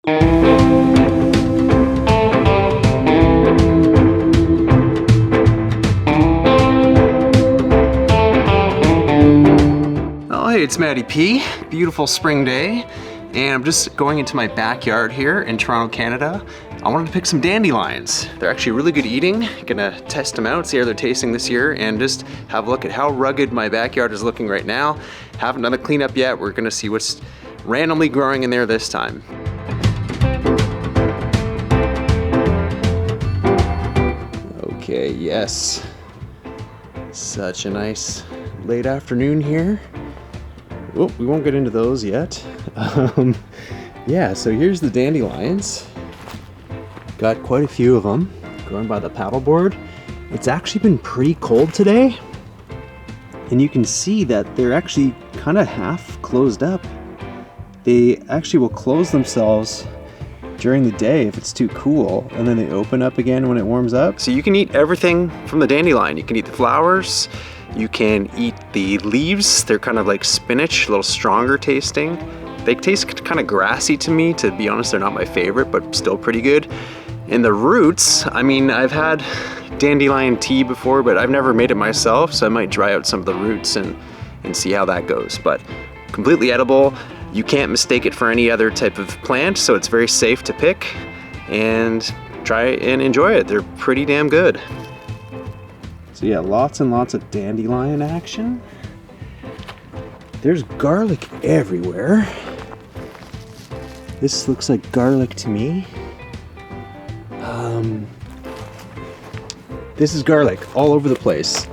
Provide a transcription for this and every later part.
Oh, hey, it's Matty P. Beautiful spring day, and I'm just going into my backyard here in Toronto, Canada. I wanted to pick some dandelions. They're actually really good eating. Gonna test them out, see how they're tasting this year, and just have a look at how rugged my backyard is looking right now. Haven't done a cleanup yet. We're gonna see what's randomly growing in there this time. Okay, yes. Such a nice late afternoon here. Oh, we won't get into those yet. Yeah, so here's the dandelions. Got quite a few of them growing by the paddleboard. It's actually been pretty cold today, and you can see that they're actually kind of half closed up. They actually will close themselves during the day if it's too cool, and then they open up again when it warms up. So you can eat everything from the dandelion. You can eat the flowers, you can eat the leaves. They're kind of like spinach, a little stronger tasting. They taste kind of grassy to me. To be honest, they're not my favorite, but still pretty good. And the roots, I mean, I've had dandelion tea before, but I've never made it myself, so I might dry out some of the roots and see how that goes. But completely edible. You can't mistake it for any other type of plant, so it's very safe to pick and try and enjoy it. They're pretty damn good. So yeah, lots and lots of dandelion action. There's garlic everywhere. This looks like garlic to me. This is garlic all over the place.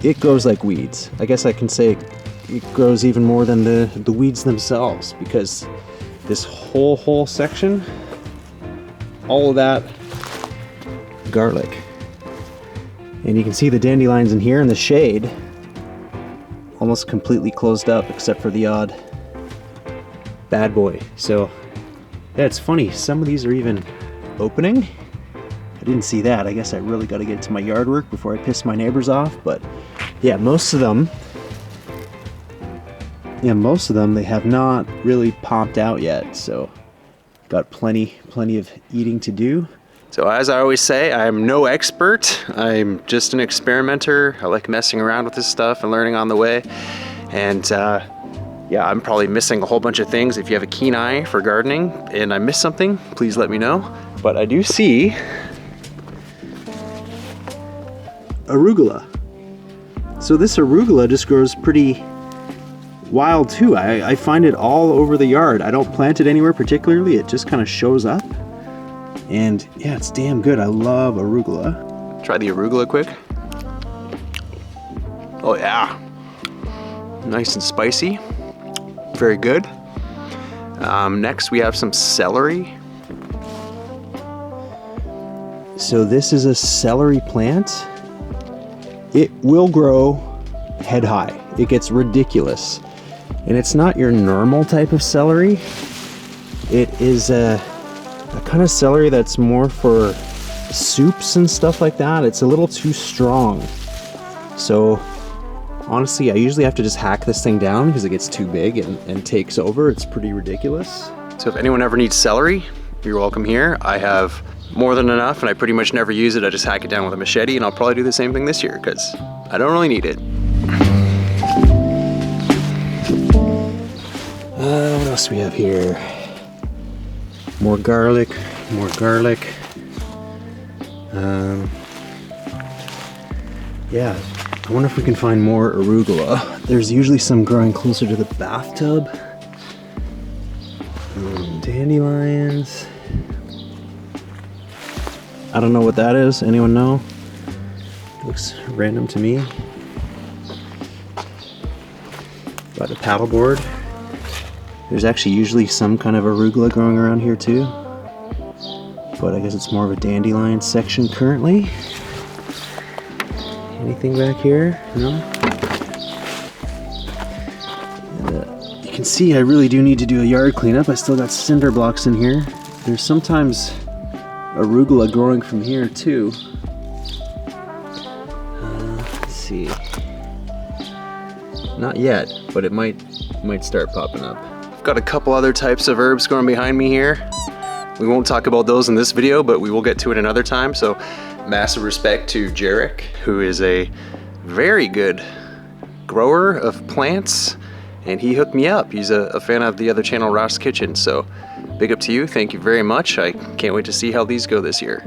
It grows like weeds. I guess I can say it grows even more than the weeds themselves, because this whole section, all of that garlic. And you can see the dandelions in here in the shade, almost completely closed up except for the odd bad boy. So yeah, it's funny, some of these are even opening. I didn't see that. I guess I really got to get to my yard work before I piss my neighbors off. But yeah, most of them they have not really popped out yet, so got plenty of eating to do. So as I always say, I'm no expert. I'm just an experimenter. I like messing around with this stuff and learning on the way. And yeah, I'm probably missing a whole bunch of things. If you have a keen eye for gardening and I miss something, please let me know. But I do see arugula. So this arugula just grows pretty wild too. I find it all over the yard. I don't plant it anywhere particularly. It just kind of shows up. And yeah, it's damn good. I love arugula. Try the arugula quick. Oh yeah. Nice and spicy. Very good. Next we have some celery. So this is a celery plant. It will grow head high. It gets ridiculous. And it's not your normal type of celery. It is a kind of celery that's more for soups and stuff like that. It's a little too strong. So honestly, I usually have to just hack this thing down because it gets too big and takes over. It's pretty ridiculous. So if anyone ever needs celery, you're welcome here. I have more than enough and I pretty much never use it. I just hack it down with a machete, and I'll probably do the same thing this year because I don't really need it. What else do we have here? More garlic, more garlic. Yeah, I wonder if we can find more arugula. There's usually some growing closer to the bathtub. Dandelions. I don't know what that is. Anyone know? Looks random to me. By the paddleboard. There's actually usually some kind of arugula growing around here too. But I guess it's more of a dandelion section currently. Anything back here? No? And, you can see I really do need to do a yard cleanup. I still got cinder blocks in here. There's sometimes arugula growing from here too. Let's see. Not yet, but it might start popping up. Got a couple other types of herbs growing behind me here. We won't talk about those in this video, but we will get to it another time. So massive respect to Jarek, who is a very good grower of plants, and he hooked me up. He's a fan of the other channel, Ross Kitchen. So big up to you. Thank you very much. I can't wait to see how these go this year.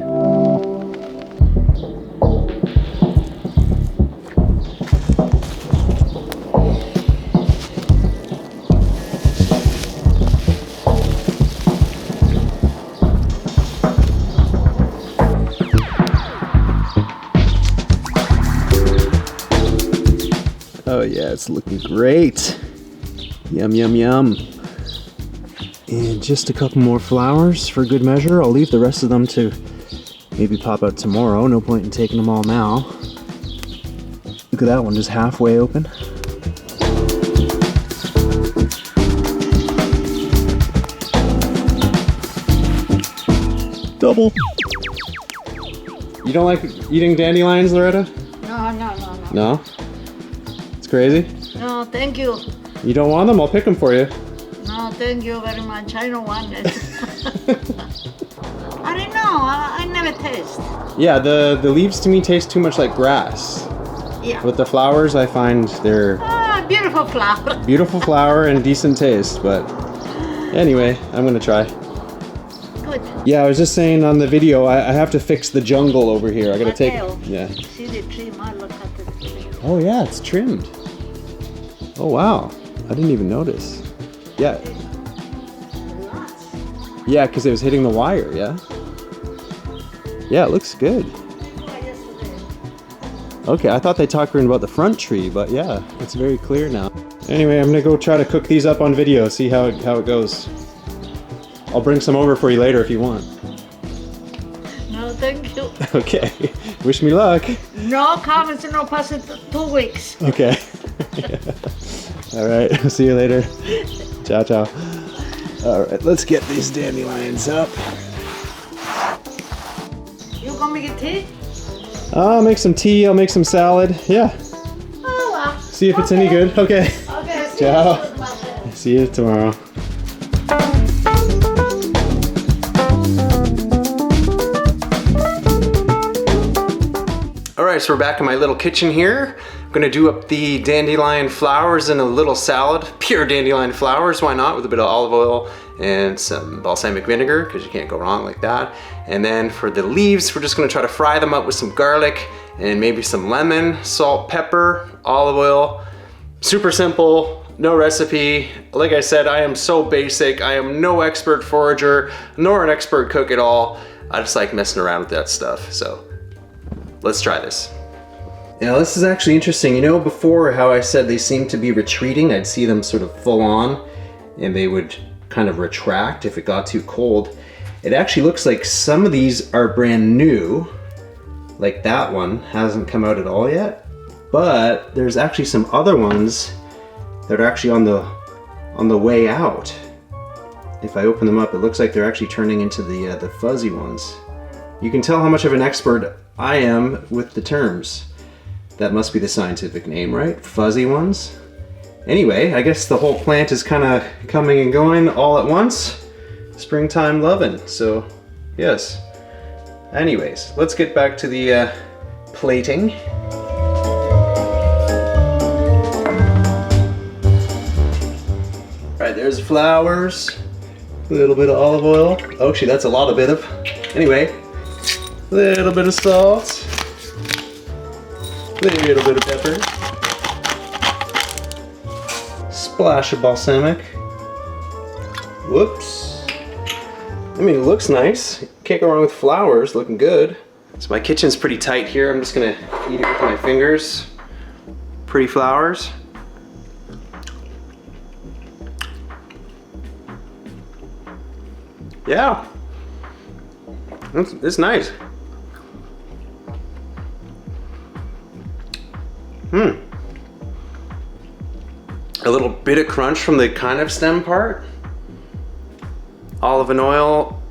Oh yeah, it's looking great. Yum, yum, yum. And just a couple more flowers for good measure. I'll leave the rest of them to maybe pop out tomorrow. No point in taking them all now. Look at that one, just halfway open. Double. You don't like eating dandelions, Loretta? No. No? It's crazy? No, thank you. You don't want them? I'll pick them for you. No, thank you very much. I don't want it. I don't know. I never taste. Yeah, the leaves to me taste too much like grass. Yeah. With the flowers, I find they're Beautiful flower. beautiful flower and decent taste, but anyway, I'm gonna try. Good. Yeah, I was just saying on the video, I have to fix the jungle over here. I gotta take, yeah. See the tree? I look at the tree. Oh yeah, it's trimmed. Oh wow, I didn't even notice. Yeah. Lots. Yeah, because it was hitting the wire, yeah? Yeah, it looks good. Yesterday. Okay, I thought they talked about the front tree, but yeah, it's very clear now. Anyway, I'm gonna go try to cook these up on video, see how it goes. I'll bring some over for you later if you want. No, thank you. Okay, wish me luck. No comments, no past 2 weeks. Okay. All right, see you later. Ciao, ciao. All right, let's get these dandelions up. You gonna make a tea? I'll make some tea, I'll make some salad. Yeah, Oh, well. see if it's any good. Okay. Okay, see Ciao. you soon. See you tomorrow. All right, so we're back in my little kitchen here. I'm gonna do up the dandelion flowers in a little salad. Pure dandelion flowers, why not? With a bit of olive oil and some balsamic vinegar, because you can't go wrong like that. And then for the leaves, we're just gonna try to fry them up with some garlic and maybe some lemon, salt, pepper, olive oil. Super simple, no recipe. Like I said, I am so basic. I am no expert forager, nor an expert cook at all. I just like messing around with that stuff, so let's try this. Now this is actually interesting. You know before how I said they seem to be retreating? I'd see them sort of full on and they would kind of retract if it got too cold. It actually looks like some of these are brand new. Like that one hasn't come out at all yet. But there's actually some other ones that are actually on the way out. If I open them up, it looks like they're actually turning into the fuzzy ones. You can tell how much of an expert I am with the terms. That must be the scientific name, right? Fuzzy ones. Anyway, I guess the whole plant is kind of coming and going all at once. Springtime lovin', so yes. Anyways, let's get back to the plating. Alright, there's flowers. A little bit of olive oil. Oh, actually, that's a lot of bit of. Anyway, a little bit of salt. A little bit of pepper. Splash of balsamic. Whoops. I mean, it looks nice. Can't go wrong with flowers, looking good. So my kitchen's pretty tight here. I'm just gonna eat it with my fingers. Pretty flowers. Yeah. It's nice. A little bit of crunch from the kind of stem part. Olive oil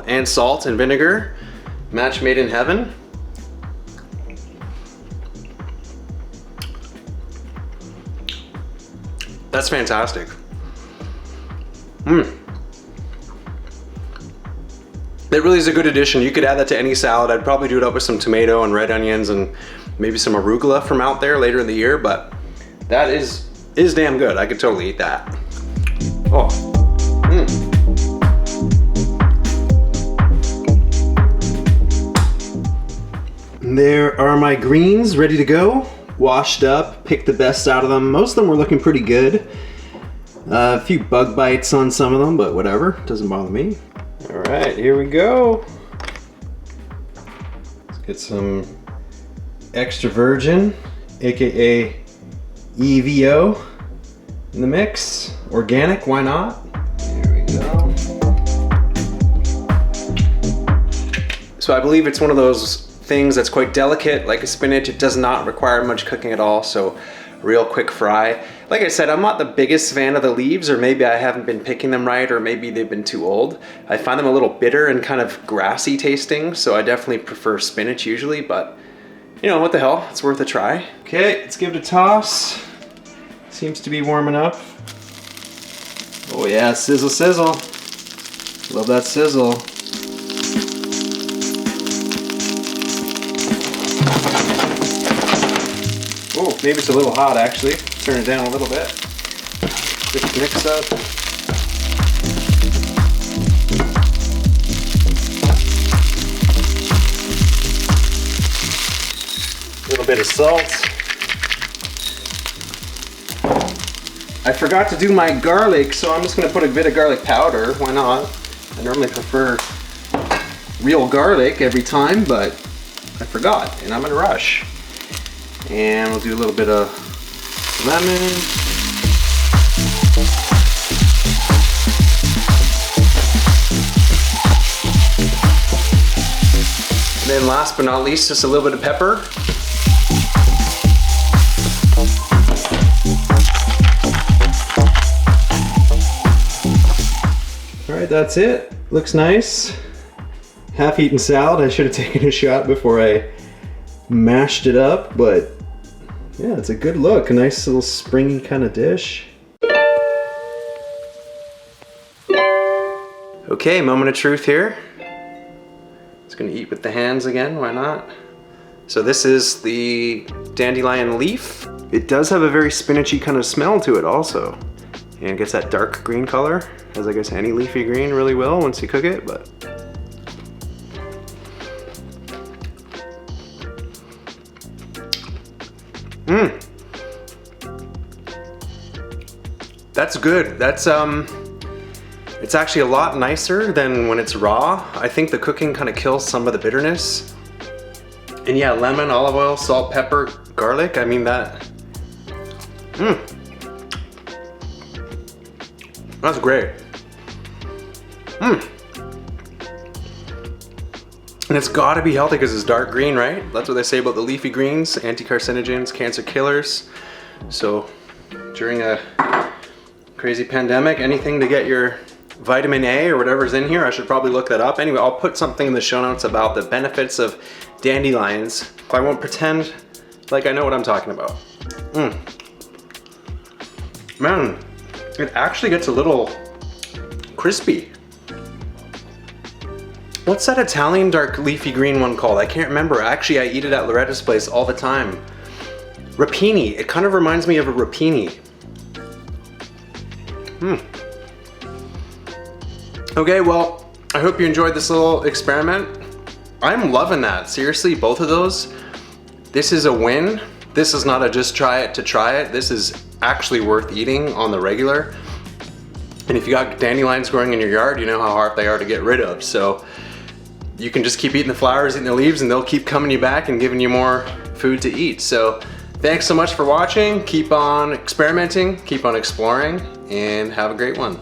and salt and vinegar. Match made in heaven. That's fantastic. It really is a good addition. You could add that to any salad. I'd probably do it up with some tomato and red onions and maybe some arugula from out there later in the year, but that is damn good. I could totally eat that. Oh. There are my greens ready to go. Washed up, picked the best out of them. Most of them were looking pretty good. A few bug bites on some of them, but whatever, doesn't bother me. All right, here we go. Let's get some extra virgin, AKA EVO, in the mix. Organic, why not? There we go. So I believe it's one of those things that's quite delicate, like a spinach. It does not require much cooking at all, so real quick fry. Like I said, I'm not the biggest fan of the leaves, or maybe I haven't been picking them right, or maybe they've been too old. I find them a little bitter and kind of grassy tasting, so I definitely prefer spinach usually, but you know, what the hell, it's worth a try. Okay, let's give it a toss. Seems to be warming up. Oh yeah, sizzle sizzle. Love that sizzle. Oh, maybe it's a little hot actually. Turn it down a little bit. Quick mix up. A little bit of salt. I forgot to do my garlic, so I'm just gonna put a bit of garlic powder. Why not? I normally prefer real garlic every time, but I forgot, and I'm in a rush. And we'll do a little bit of lemon. And then last but not least, just a little bit of pepper. All right, that's it. Looks nice. Half-eaten salad. I should have taken a shot before I mashed it up, but yeah, it's a good look. A nice little springy kind of dish. Okay, moment of truth here. Just gonna eat with the hands again, why not? So this is the dandelion leaf. It does have a very spinachy kind of smell to it also. And it gets that dark green color, as I guess any leafy green really will once you cook it, but. That's good. That's it's actually a lot nicer than when it's raw. I think the cooking kind of kills some of the bitterness. And yeah, lemon, olive oil, salt, pepper, garlic. I mean that. That's great. And it's gotta be healthy because it's dark green, right? That's what they say about the leafy greens, anti-carcinogens, cancer killers. So during a crazy pandemic, anything to get your vitamin A or whatever's in here, I should probably look that up. Anyway, I'll put something in the show notes about the benefits of dandelions. I won't pretend like I know what I'm talking about. Man, it actually gets a little crispy. What's that Italian dark leafy green one called? I can't remember. Actually, I eat it at Loretta's place all the time. Rapini. It kind of reminds me of a rapini. Okay, well, I hope you enjoyed this little experiment. I'm loving that. Seriously, both of those. This is a win. This is not a just try it to try it. This is actually worth eating on the regular. And if you got dandelions growing in your yard, you know how hard they are to get rid of. So you can just keep eating the flowers, eating the leaves, and they'll keep coming you back and giving you more food to eat. So thanks so much for watching. Keep on experimenting, keep on exploring, and have a great one.